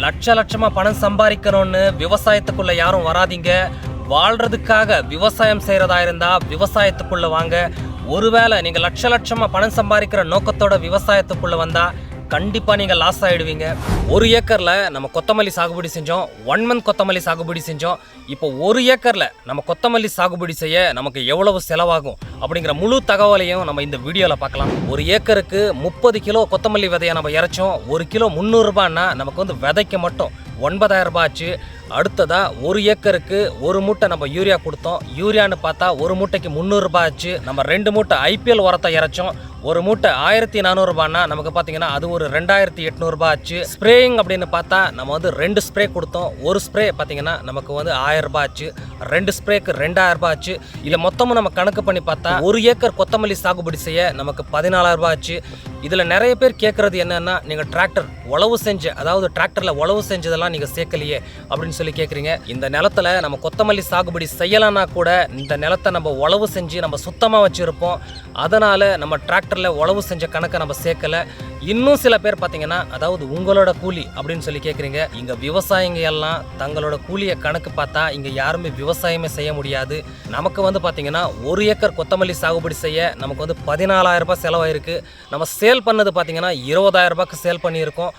லட்சமா பணம் சம்பாதிக்கணும்னு விவசாயத்துக்குள்ள யாரும் வராதீங்க. வாழ்றதுக்காக விவசாயம் செய்யறதா இருந்தா விவசாயத்துக்குள்ள வாங்க. ஒருவேளை நீங்க லட்சமா பணம் சம்பாதிக்கிற நோக்கத்தோட விவசாயத்துக்குள்ள வந்தா கண்டிப்பா நீங்க லாஸ் ஆயிடுவீங்க. 1 ஏக்கர்ல நம்ம கொத்தமல்லி சாகுபடி செஞ்சோம், 1 மந்த் கொத்தமல்லி சாகுபடி செஞ்சோம். இப்போ 1 ஏக்கர்ல நம்ம கொத்தமல்லி சாகுபடி செய்ய நமக்கு எவ்வளவு செலவாகும் அப்படிங்கிற முழு தகவலையும் நம்ம இந்த வீடியோல பார்க்கலாம். 1 ஏக்கருக்கு 30 கிலோ கொத்தமல்லி விதையை நம்ம இறைச்சோம். 1 கிலோ 300 ரூபாய்னா நமக்கு வந்து விதைக்கு மட்டும் 9000 ரூபாய் ஆச்சு. அடுத்ததா 1 ஏக்கருக்கு 1 மூட்டை நம்ம யூரியா கொடுத்தோம். யூரியான்னு பார்த்தா 1 மூட்டைக்கு 300 ரூபாய் ஆச்சு. நம்ம 2 மூட்டை IPL உரத்தை இறைச்சோம். 1 மூட்டை 1400 ரூபாய்னா நமக்கு பார்த்தீங்கன்னா அது ஒரு 2800 ரூபாய் ஆச்சு. ஸ்ப்ரேயிங் அப்படின்னு பார்த்தா நம்ம வந்து 2 ஸ்ப்ரே கொடுத்தோம். ஒரு ஸ்ப்ரே பார்த்தீங்கன்னா நமக்கு வந்து 1000 ரூபாய் ஆச்சு. 2 ஸ்ப்ரேக்கு 2000 ரூபாய் ஆச்சு. இல்லை மொத்தமும் நம்ம கணக்கு பண்ணி பார்த்தா 1 ஏக்கர் கொத்தமல்லி சாகுபடி செய்ய நமக்கு 14000 ரூபாய் ஆச்சு. இதில் நிறைய பேர் கேட்குறது என்னன்னா, நீங்கள் டிராக்டர் உழவு செஞ்ச, அதாவது டிராக்டரில் உழவு செஞ்சதெல்லாம் நீங்கள் சேர்க்கலையே அப்படின்னு சொல்லி கேட்குறீங்க. இந்த நிலத்தில் நம்ம கொத்தமல்லி சாகுபடி செய்யலைன்னா கூட இந்த நிலத்தை நம்ம உழவு செஞ்சு நம்ம சுத்தமாக வச்சுருப்போம். அதனால் நம்ம டிராக்டரில் உழவு செஞ்ச கணக்கை நம்ம சேர்க்கலை. இன்னும் சில பேர் பார்த்தீங்கன்னா, அதாவது உங்களோட கூலி அப்படின்னு சொல்லி கேட்குறீங்க. இங்கே விவசாயிங்க எல்லாம் தங்களோட கூலியை கணக்கு பார்த்தா இங்கே யாருமே விவசாயமே செய்ய முடியாது. நமக்கு வந்து பார்த்தீங்கன்னா 1 ஏக்கர் கொத்தமல்லி சாகுபடி செய்ய நமக்கு வந்து 14000 ரூபாய் செலவாயிருக்கு. நம்ம சேல் பண்ணது பார்த்தீங்கன்னா 20000 ரூபாய்க்கு சேல் பண்ணியிருக்கோம்.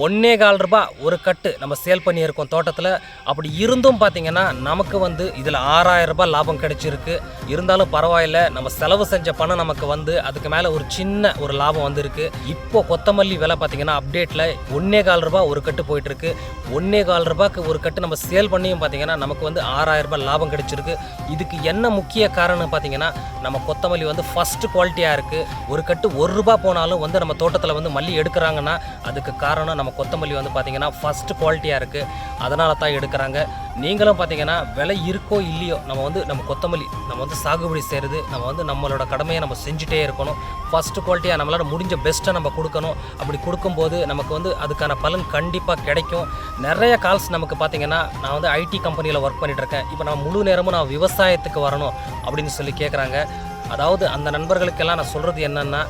1.25 ரூபாய் ஒரு கட்டு நம்ம சேல் பண்ணியிருக்கோம் தோட்டத்தில். அப்படி இருந்தும் பார்த்தீங்கன்னா நமக்கு வந்து இதில் 6000 ரூபாய் லாபம் கிடைச்சிருக்கு. இருந்தாலும் பரவாயில்ல, நம்ம செலவு செஞ்ச பணம் நமக்கு வந்து அதுக்கு மேலே ஒரு சின்ன ஒரு லாபம் வந்திருக்கு. இப்போ கொத்தமல்லி விலை பார்த்தீங்கன்னா அப்டேட்டில் 1.25 ரூபாய் ஒரு கட்டு போயிட்டுருக்கு. 1.25 ரூபாய்க்கு ஒரு கட்டு நம்ம சேல் பண்ணியும் பார்த்தீங்கன்னா நமக்கு வந்து 6000 ரூபாய் லாபம் கிடைச்சிருக்கு. இதுக்கு என்ன முக்கிய காரணம் பார்த்தீங்கன்னா, நம்ம கொத்தமல்லி வந்து ஃபஸ்ட்டு குவாலிட்டியாக இருக்குது. ஒரு கட்டு 1 ரூபாய் போனாலும் வந்து நம்ம தோட்டத்தில் வந்து மல்லி எடுக்கிறாங்கன்னா அதுக்கு காரணம் நம்ம கொத்தமல்லி வந்து பார்த்தீங்கன்னா ஃபஸ்ட்டு குவாலிட்டியாக இருக்குது. அதனால தான் எடுக்கிறாங்க. நீங்களும் பார்த்தீங்கன்னா விலை இருக்கோ இல்லையோ நம்ம கொத்தமல்லி நம்ம வந்து சாகுபடி செய்கிறது, நம்ம வந்து நம்மளோட கடமையை நம்ம செஞ்சுட்டே இருக்கணும். ஃபஸ்ட்டு குவாலிட்டியாக நம்மளால் முடிஞ்ச பெஸ்ட்டை நம்ம கொடுக்கணும். அப்படி கொடுக்கும்போது நமக்கு வந்து அதுக்கான பலன் கண்டிப்பாக கிடைக்கும். நிறைய கால்ஸ் நமக்கு பார்த்தீங்கன்னா, நான் வந்து IT கம்பெனியில் ஒர்க் பண்ணிகிட்ருக்கேன், இப்போ நான் முழு நேரமும் நான் விவசாயத்துக்கு வரணும் அப்படின்னு சொல்லி கேட்குறாங்க. அதாவது அந்த நண்பர்களுக்கெல்லாம் நான் சொல்கிறது என்னென்னா,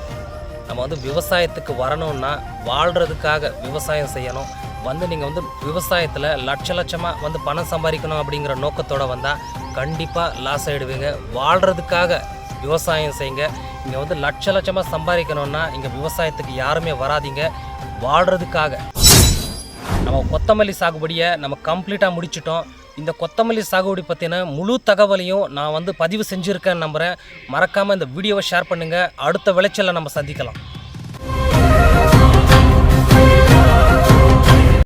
நம்ம வந்து விவசாயத்துக்கு வரணும்னா வாழ்கிறதுக்காக விவசாயம் செய்யணும். வந்து நீங்கள் வந்து விவசாயத்தில் லட்சமாக வந்து பணம் சம்பாதிக்கணும் அப்படிங்கிற நோக்கத்தோடு வந்தால் கண்டிப்பாக லாஸ் ஆகிடுவீங்க. வாழ்கிறதுக்காக விவசாயம் செய்யுங்க. இங்கே வந்து லட்சமாக சம்பாதிக்கணும்னா இங்கே விவசாயத்துக்கு யாருமே வராதிங்க. வாழ்கிறதுக்காக நம்ம கொத்தமல்லி சாகுபடியை நம்ம கம்ப்ளீட்டாக முடிச்சிட்டோம். இந்த கொத்தமல்லி சாகுபடி பற்றின முழு தகவலையும் நான் வந்து பதிவு செஞ்சுருக்கேன்னு நம்புகிறேன். மறக்காமல் இந்த வீடியோவை ஷேர் பண்ணுங்கள். அடுத்த விளைச்சலை நம்ம சந்திக்கலாம்.